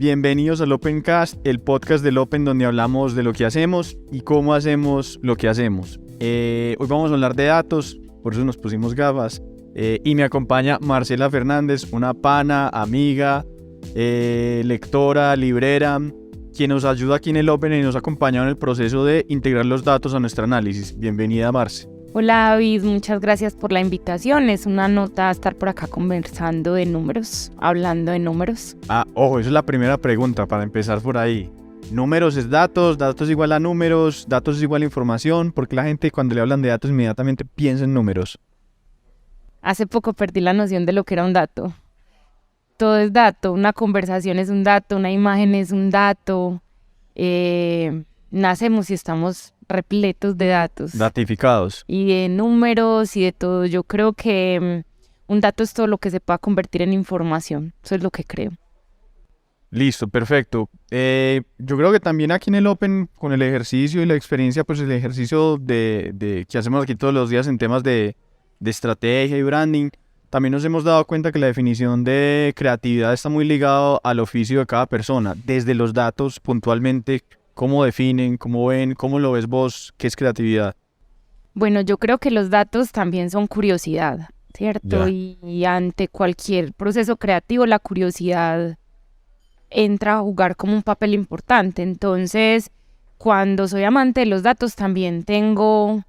Bienvenidos al Opencast, el podcast del Open donde hablamos de lo que hacemos y cómo hacemos lo que hacemos. Hoy vamos a hablar de datos, por eso nos pusimos gafas. Y me acompaña Marcela Fernández, una pana, amiga, lectora, librera, quien nos ayuda aquí en el Open y nos ha acompañado en el proceso de integrar los datos a nuestro análisis. Bienvenida, Marce. Hola David, muchas gracias por la invitación. Es una nota estar por acá conversando de números, hablando de números. Ojo, esa es la primera pregunta para empezar por ahí. Números es datos, datos es igual a números, datos es igual a información, porque la gente cuando le hablan de datos inmediatamente piensa en números. Hace poco perdí la noción de lo que era un dato. Todo es dato, una conversación es un dato, una imagen es un dato. Nacemos y estamos repletos de datos. Datificados. Y de números y de todo. Yo creo que un dato es todo lo que se pueda convertir en información. Eso es lo que creo. Listo, perfecto. Yo creo que también aquí en el Open, con el ejercicio y la experiencia, pues el ejercicio de que hacemos aquí todos los días en temas de estrategia y branding, también nos hemos dado cuenta que la definición de creatividad está muy ligado al oficio de cada persona. Desde los datos, puntualmente, ¿cómo definen, cómo ven, cómo lo ves vos? ¿Qué es creatividad? Bueno, yo creo que los datos también son curiosidad, ¿cierto? Y ante cualquier proceso creativo, la curiosidad entra a jugar como un papel importante. Entonces, cuando soy amante de los datos, también tengo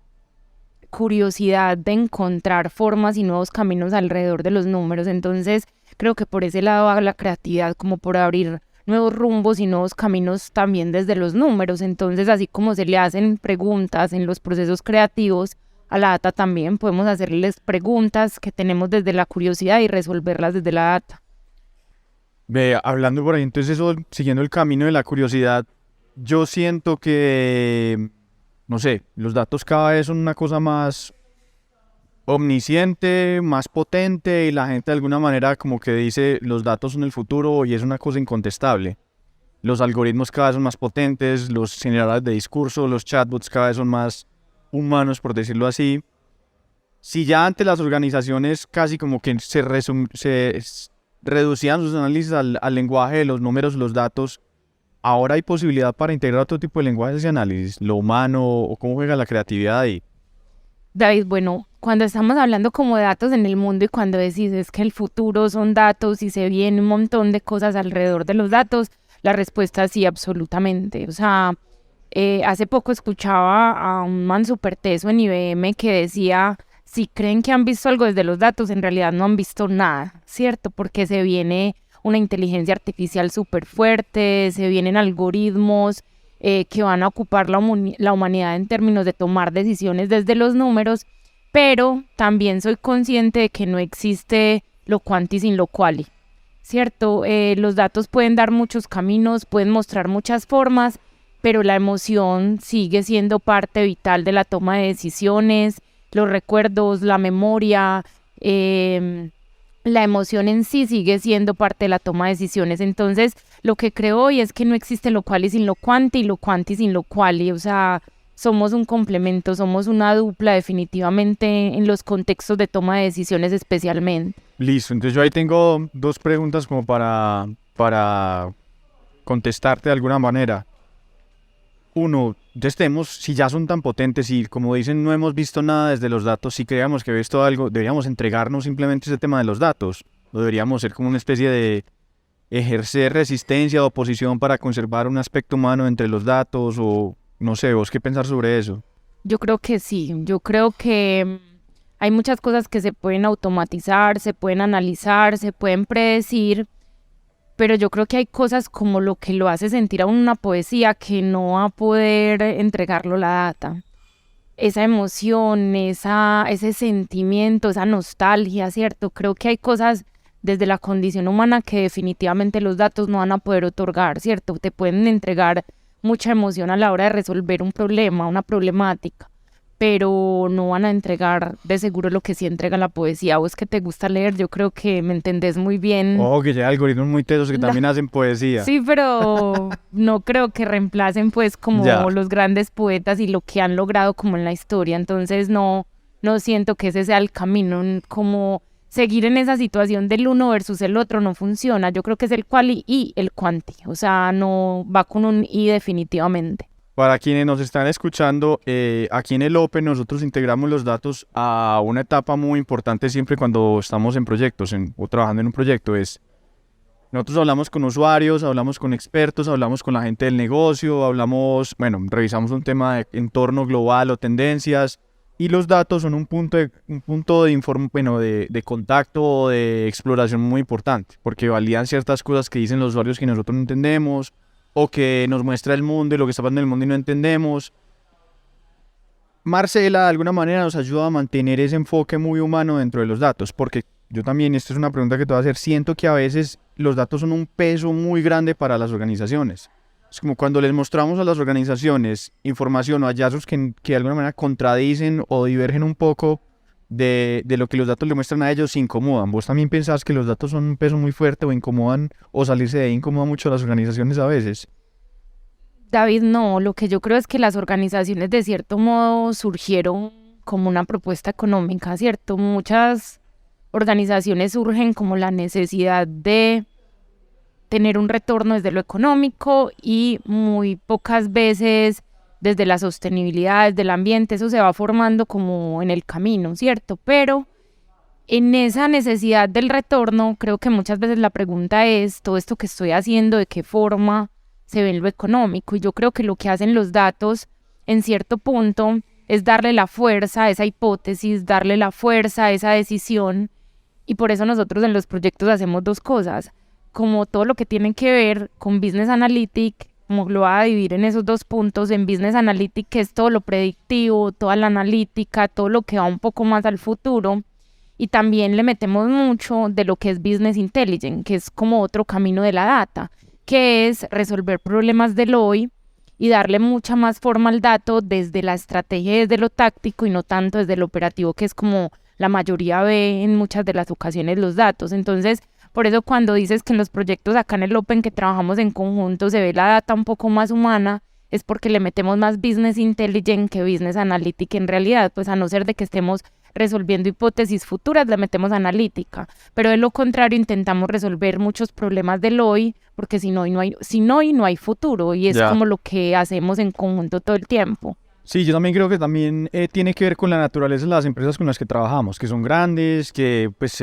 curiosidad de encontrar formas y nuevos caminos alrededor de los números. Entonces, creo que por ese lado va la creatividad, como por abrir nuevos rumbos y nuevos caminos también desde los números. Entonces, así como se le hacen preguntas en los procesos creativos a la data, también podemos hacerles preguntas que tenemos desde la curiosidad y resolverlas desde la data. Hablando por ahí, entonces eso, siguiendo el camino de la curiosidad, yo siento que, no sé, los datos cada vez son una cosa más omnisciente, más potente, y la gente de alguna manera como que dice los datos son el futuro y es una cosa incontestable. Los algoritmos cada vez son más potentes, los generadores de discurso, los chatbots cada vez son más humanos, por decirlo así. Si ya antes las organizaciones casi como que se reducían sus análisis al lenguaje de los números, los datos, ahora hay posibilidad para integrar otro tipo de lenguajes de análisis, lo humano o cómo juega la creatividad ahí. David, bueno, cuando estamos hablando como de datos en el mundo y cuando decís es que el futuro son datos y se viene un montón de cosas alrededor de los datos, la respuesta es sí, absolutamente. O sea, hace poco escuchaba a un man súper teso en IBM que decía, si creen que han visto algo desde los datos, en realidad no han visto nada, ¿cierto? Porque se viene una inteligencia artificial súper fuerte, se vienen algoritmos que van a ocupar la humanidad en términos de tomar decisiones desde los números, pero también soy consciente de que no existe lo quanti sin lo quali, ¿cierto? Los datos pueden dar muchos caminos, pueden mostrar muchas formas, pero la emoción sigue siendo parte vital de la toma de decisiones, los recuerdos, la memoria, la emoción en sí sigue siendo parte de la toma de decisiones. Entonces, lo que creo hoy es que no existe lo quali sin lo quanti y lo quanti sin lo quali. O sea, somos un complemento, somos una dupla definitivamente en los contextos de toma de decisiones especialmente. Listo, entonces yo ahí tengo dos preguntas como para contestarte de alguna manera. Uno, si ya son tan potentes y como dicen no hemos visto nada desde los datos, si creíamos que he visto algo, deberíamos entregarnos simplemente ese tema de los datos. O deberíamos ser como una especie de ejercer resistencia o oposición para conservar un aspecto humano entre los datos o no sé, ¿vos qué pensar sobre eso? Yo creo que sí, yo creo que hay muchas cosas que se pueden automatizar, se pueden analizar, se pueden predecir, pero yo creo que hay cosas como lo que lo hace sentir a una poesía que no va a poder entregarlo la data. Esa emoción, ese sentimiento, esa nostalgia, ¿cierto? Creo que hay cosas desde la condición humana que definitivamente los datos no van a poder otorgar, ¿cierto? Te pueden entregar mucha emoción a la hora de resolver un problema, una problemática, pero no van a entregar de seguro lo que sí entrega la poesía. Vos que te gusta leer, yo creo que me entendés muy bien. Que ya hay algoritmos muy tesos que también hacen poesía. Sí, pero no creo que reemplacen pues como los grandes poetas y lo que han logrado como en la historia. Entonces no siento que ese sea el camino, como seguir en esa situación del uno versus el otro no funciona. Yo creo que es el quali y el quanti, o sea, no va con un y definitivamente. Para quienes nos están escuchando, aquí en el Open nosotros integramos los datos a una etapa muy importante siempre cuando estamos en proyectos o trabajando en un proyecto. Nosotros hablamos con usuarios, hablamos con expertos, hablamos con la gente del negocio, revisamos un tema de entorno global o tendencias, y los datos son un punto de contacto o de exploración muy importante, porque validan ciertas cosas que dicen los usuarios que nosotros no entendemos, o que nos muestra el mundo y lo que está pasando en el mundo y no entendemos. Marcela de alguna manera nos ayuda a mantener ese enfoque muy humano dentro de los datos, porque yo también, esta es una pregunta que te voy a hacer, siento que a veces los datos son un peso muy grande para las organizaciones. Es como cuando les mostramos a las organizaciones información o hallazgos que de alguna manera contradicen o divergen un poco de lo que los datos le muestran a ellos, se incomodan. ¿Vos también pensás que los datos son un peso muy fuerte o incomodan, o salirse de ahí incomoda mucho a las organizaciones a veces? David, no, lo que yo creo es que las organizaciones de cierto modo surgieron como una propuesta económica, ¿cierto? Muchas organizaciones surgen como la necesidad de tener un retorno desde lo económico y muy pocas veces desde la sostenibilidad, desde el ambiente. Eso se va formando como en el camino, ¿cierto? Pero en esa necesidad del retorno, creo que muchas veces la pregunta es, ¿todo esto que estoy haciendo, de qué forma se ve en lo económico? Y yo creo que lo que hacen los datos, en cierto punto, es darle la fuerza a esa hipótesis, darle la fuerza a esa decisión. Y por eso nosotros en los proyectos hacemos dos cosas, como todo lo que tiene que ver con Business Analytics, como lo voy a dividir en esos dos puntos. En Business Analytics, que es todo lo predictivo, toda la analítica, todo lo que va un poco más al futuro, y también le metemos mucho de lo que es Business Intelligence, que es como otro camino de la data, que es resolver problemas del hoy y darle mucha más forma al dato desde la estrategia, desde lo táctico y no tanto desde lo operativo, que es como la mayoría ve en muchas de las ocasiones los datos. Entonces, por eso cuando dices que en los proyectos acá en el Open que trabajamos en conjunto se ve la data un poco más humana, es porque le metemos más Business Intelligence que Business Analytics en realidad, pues a no ser de que estemos resolviendo hipótesis futuras, le metemos analítica, pero de lo contrario intentamos resolver muchos problemas del hoy, porque si no hay futuro, y es como lo que hacemos en conjunto todo el tiempo. Sí, yo también creo que también tiene que ver con la naturaleza de las empresas con las que trabajamos, que son grandes, que pues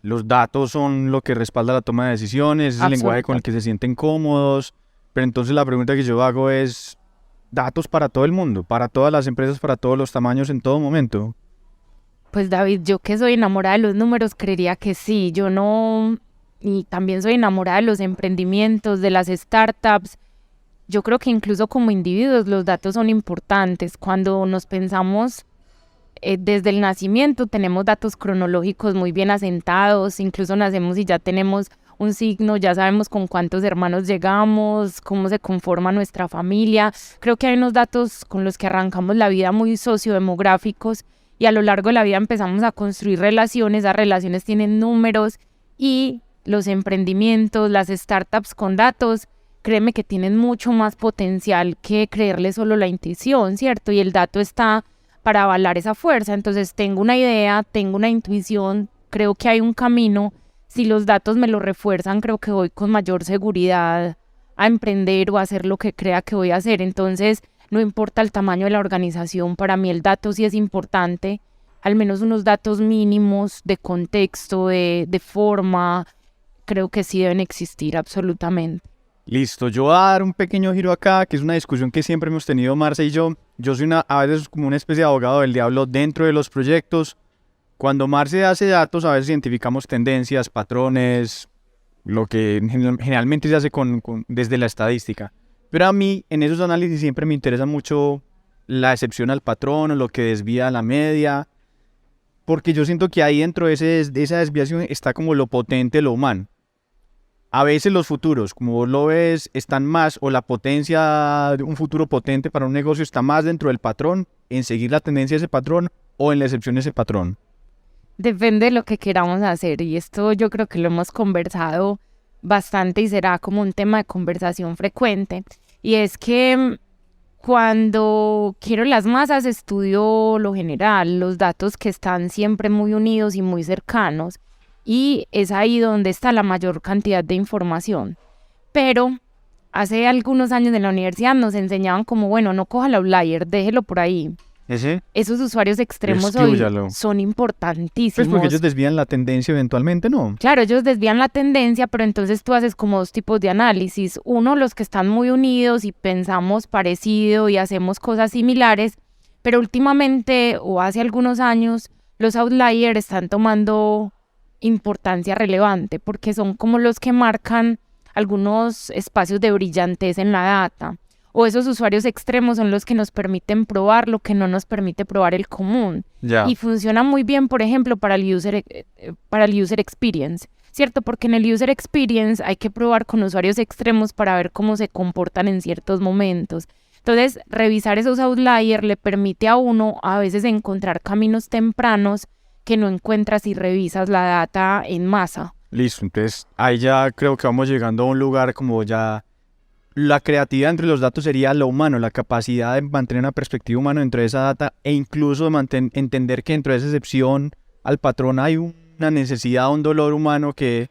los datos son lo que respalda la toma de decisiones, es el lenguaje con el que se sienten cómodos. Pero entonces la pregunta que yo hago es, ¿datos para todo el mundo, para todas las empresas, para todos los tamaños, en todo momento? Pues David, yo que soy enamorada de los números, creería que sí. Yo no, y también soy enamorada de los emprendimientos, de las startups. Yo creo que incluso como individuos los datos son importantes. Cuando nos pensamos desde el nacimiento, tenemos datos cronológicos muy bien asentados, incluso nacemos y ya tenemos un signo, ya sabemos con cuántos hermanos llegamos, cómo se conforma nuestra familia. Creo que hay unos datos con los que arrancamos la vida muy sociodemográficos y a lo largo de la vida empezamos a construir relaciones, esas relaciones tienen números, y los emprendimientos, las startups con datos, créeme que tienen mucho más potencial que creerle solo la intuición, ¿cierto? Y el dato está para avalar esa fuerza. Entonces tengo una idea, tengo una intuición, creo que hay un camino. Si los datos me lo refuerzan, creo que voy con mayor seguridad a emprender o a hacer lo que crea que voy a hacer. Entonces, no importa el tamaño de la organización, para mí el dato sí es importante, al menos unos datos mínimos de contexto, de forma, creo que sí deben existir absolutamente. Listo, yo voy a dar un pequeño giro acá, que es una discusión que siempre hemos tenido Marce y yo. Yo soy a veces como una especie de abogado del diablo dentro de los proyectos. Cuando Marce hace datos, a veces identificamos tendencias, patrones, lo que generalmente se hace desde la estadística. Pero a mí, en esos análisis siempre me interesa mucho la excepción al patrón o lo que desvía a la media, porque yo siento que ahí dentro de esa desviación está como lo potente, lo humano. A veces los futuros, como vos lo ves, están más, o la potencia de un futuro potente para un negocio está más dentro del patrón, en seguir la tendencia de ese patrón, o en la excepción de ese patrón. Depende de lo que queramos hacer, y esto yo creo que lo hemos conversado bastante y será como un tema de conversación frecuente, y es que cuando quiero las masas estudio lo general, los datos que están siempre muy unidos y muy cercanos, y es ahí donde está la mayor cantidad de información. Pero hace algunos años en la universidad nos enseñaban como, bueno, no coja el outlier, déjelo por ahí. Esos usuarios extremos hoy son importantísimos. Pues porque ellos desvían la tendencia eventualmente, ¿no? Claro, ellos desvían la tendencia, pero entonces tú haces como dos tipos de análisis. Uno, los que están muy unidos y pensamos parecido y hacemos cosas similares, pero últimamente o hace algunos años los outliers están tomando importancia relevante porque son como los que marcan algunos espacios de brillantez en la data. O esos usuarios extremos son los que nos permiten probar lo que no nos permite probar el común. Y funciona muy bien, por ejemplo, para el user experience, ¿cierto? Porque en el user experience hay que probar con usuarios extremos para ver cómo se comportan en ciertos momentos. Entonces, revisar esos outliers le permite a uno a veces encontrar caminos tempranos que no encuentras si revisas la data en masa. Listo, entonces ahí ya creo que vamos llegando a un lugar como ya... La creatividad entre los datos sería lo humano, la capacidad de mantener una perspectiva humana dentro de esa data e incluso de entender que dentro de esa excepción al patrón hay una necesidad, un dolor humano que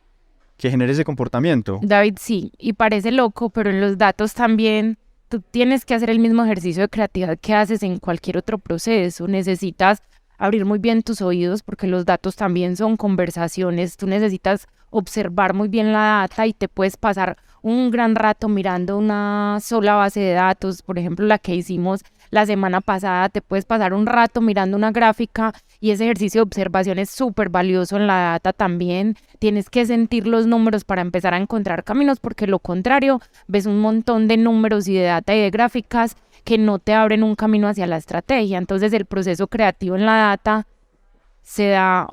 genere ese comportamiento. David, sí, y parece loco, pero en los datos también tú tienes que hacer el mismo ejercicio de creatividad que haces en cualquier otro proceso. Necesitas abrir muy bien tus oídos porque los datos también son conversaciones. Tú necesitas observar muy bien la data y te puedes pasar un gran rato mirando una sola base de datos, por ejemplo la que hicimos la semana pasada, te puedes pasar un rato mirando una gráfica y ese ejercicio de observación es súper valioso en la data también. Tienes que sentir los números para empezar a encontrar caminos, porque lo contrario, ves un montón de números y de data y de gráficas que no te abren un camino hacia la estrategia. Entonces el proceso creativo en la data se da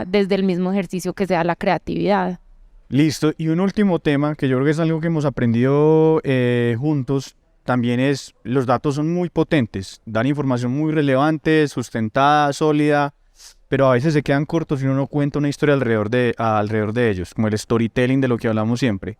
desde el mismo ejercicio que se da la creatividad. Listo, y un último tema que yo creo que es algo que hemos aprendido juntos, también es los datos son muy potentes, dan información muy relevante, sustentada, sólida, pero a veces se quedan cortos si uno no cuenta una historia alrededor de ellos, como el storytelling de lo que hablamos siempre.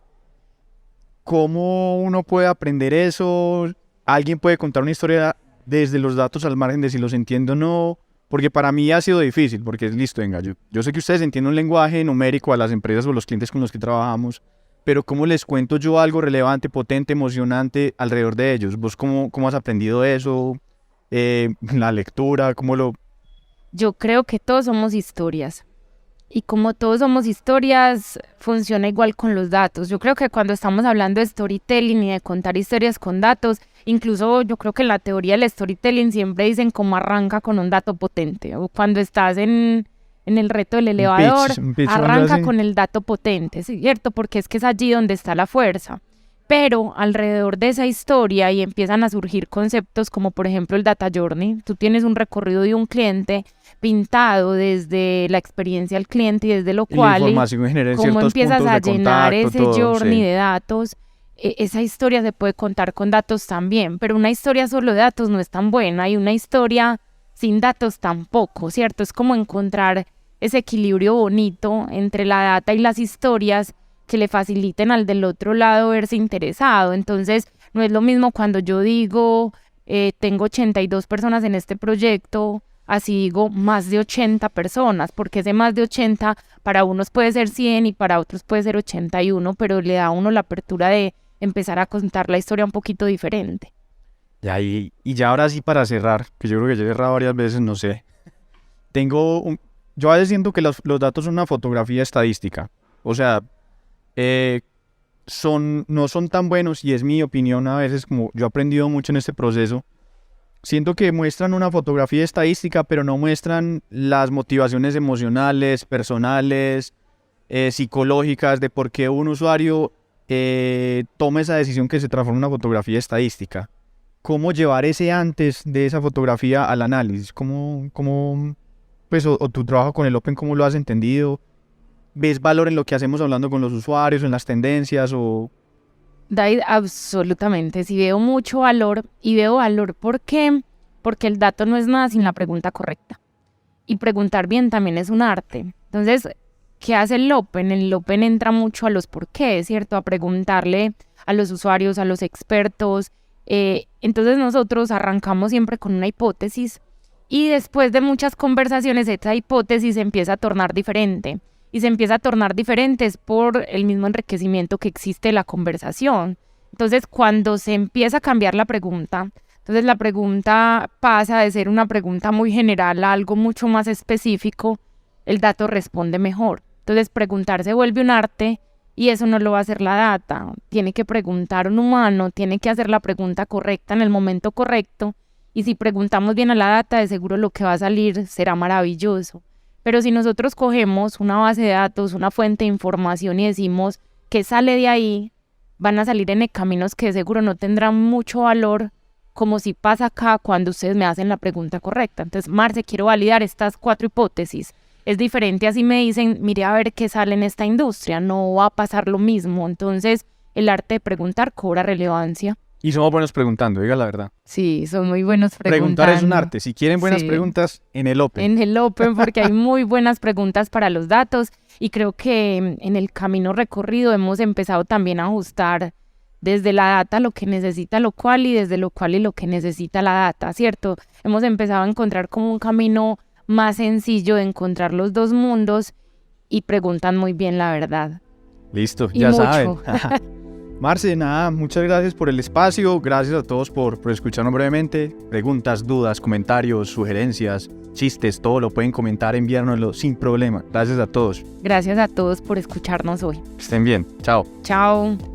¿Cómo uno puede aprender eso? ¿Alguien puede contar una historia desde los datos al margen de si los entiende o no? Porque para mí ha sido difícil, porque es listo, venga, yo sé que ustedes entienden un lenguaje numérico a las empresas o los clientes con los que trabajamos, pero ¿cómo les cuento yo algo relevante, potente, emocionante alrededor de ellos? ¿Vos cómo has aprendido eso? La lectura, ¿cómo lo...? Yo creo que todos somos historias. Y como todos somos historias, funciona igual con los datos. Yo creo que cuando estamos hablando de storytelling y de contar historias con datos, incluso yo creo que en la teoría del storytelling siempre dicen cómo arranca con un dato potente. O cuando estás en el reto del elevador, un pitch, arranca con el dato potente, ¿cierto? Porque es que es allí donde está la fuerza. Pero alrededor de esa historia y empiezan a surgir conceptos como por ejemplo el data journey. Tú tienes un recorrido de un cliente pintado desde la experiencia del cliente y desde lo cual cómo empiezas a llenar ese journey de datos. Esa historia se puede contar con datos también, pero una historia solo de datos no es tan buena y una historia sin datos tampoco, ¿cierto? Es como encontrar ese equilibrio bonito entre la data y las historias que le faciliten al del otro lado verse interesado. Entonces, no es lo mismo cuando yo digo, tengo 82 personas en este proyecto, así digo más de 80 personas, porque ese más de 80 para unos puede ser 100 y para otros puede ser 81, pero le da a uno la apertura de empezar a contar la historia un poquito diferente. Y ya ahora sí para cerrar, que yo creo que ya he cerrado varias veces, no sé. Yo a veces siento que los datos son una fotografía estadística. O sea, no son tan buenos y es mi opinión a veces, como yo he aprendido mucho en este proceso. Siento que muestran una fotografía estadística, pero no muestran las motivaciones emocionales, personales, psicológicas de por qué un usuario toma esa decisión que se transforma en una fotografía estadística. ¿Cómo llevar ese antes de esa fotografía al análisis? Pues, o tu trabajo con el Open, ¿cómo lo has entendido? ¿Ves valor en lo que hacemos hablando con los usuarios, en las tendencias o...? David, absolutamente. Sí veo mucho valor y veo valor ¿por qué? Porque el dato no es nada sin la pregunta correcta. Y preguntar bien también es un arte. Entonces, ¿qué hace el Open? El Open entra mucho a los por qué, ¿cierto? A preguntarle a los usuarios, a los expertos. Entonces nosotros arrancamos siempre con una hipótesis y después de muchas conversaciones esa hipótesis empieza a tornar diferente. y se empieza a tornar diferentes por el mismo enriquecimiento que existe en la conversación. Entonces, cuando se empieza a cambiar la pregunta, entonces la pregunta pasa de ser una pregunta muy general a algo mucho más específico, el dato responde mejor. Entonces, preguntar se vuelve un arte y eso no lo va a hacer la data. Tiene que preguntar un humano, tiene que hacer la pregunta correcta en el momento correcto, y si preguntamos bien a la data, de seguro lo que va a salir será maravilloso. Pero si nosotros cogemos una base de datos, una fuente de información y decimos qué sale de ahí, van a salir en caminos que de seguro no tendrán mucho valor, como si pasa acá cuando ustedes me hacen la pregunta correcta. Entonces, Marce, quiero validar estas 4 hipótesis. Es diferente así me dicen, mire a ver qué sale en esta industria, no va a pasar lo mismo. Entonces, el arte de preguntar cobra relevancia. Y somos buenos preguntando, diga la verdad. Sí, son muy buenos preguntando. Preguntar es un arte. Si quieren buenas preguntas, en el Open. En el Open, porque hay muy buenas preguntas para los datos, y creo que en el camino recorrido hemos empezado también a ajustar desde la data lo que necesita lo cual y desde lo cual y lo que necesita la data, ¿cierto? Hemos empezado a encontrar como un camino más sencillo de encontrar los dos mundos y preguntan muy bien la verdad. Listo, Y ya mucho. saben. Marce, nada, muchas gracias por el espacio, gracias a todos por escucharnos brevemente. Preguntas, dudas, comentarios, sugerencias, chistes, todo lo pueden comentar, enviárnoslo sin problema. Gracias a todos. Gracias a todos por escucharnos hoy. Estén bien, chao. Chao.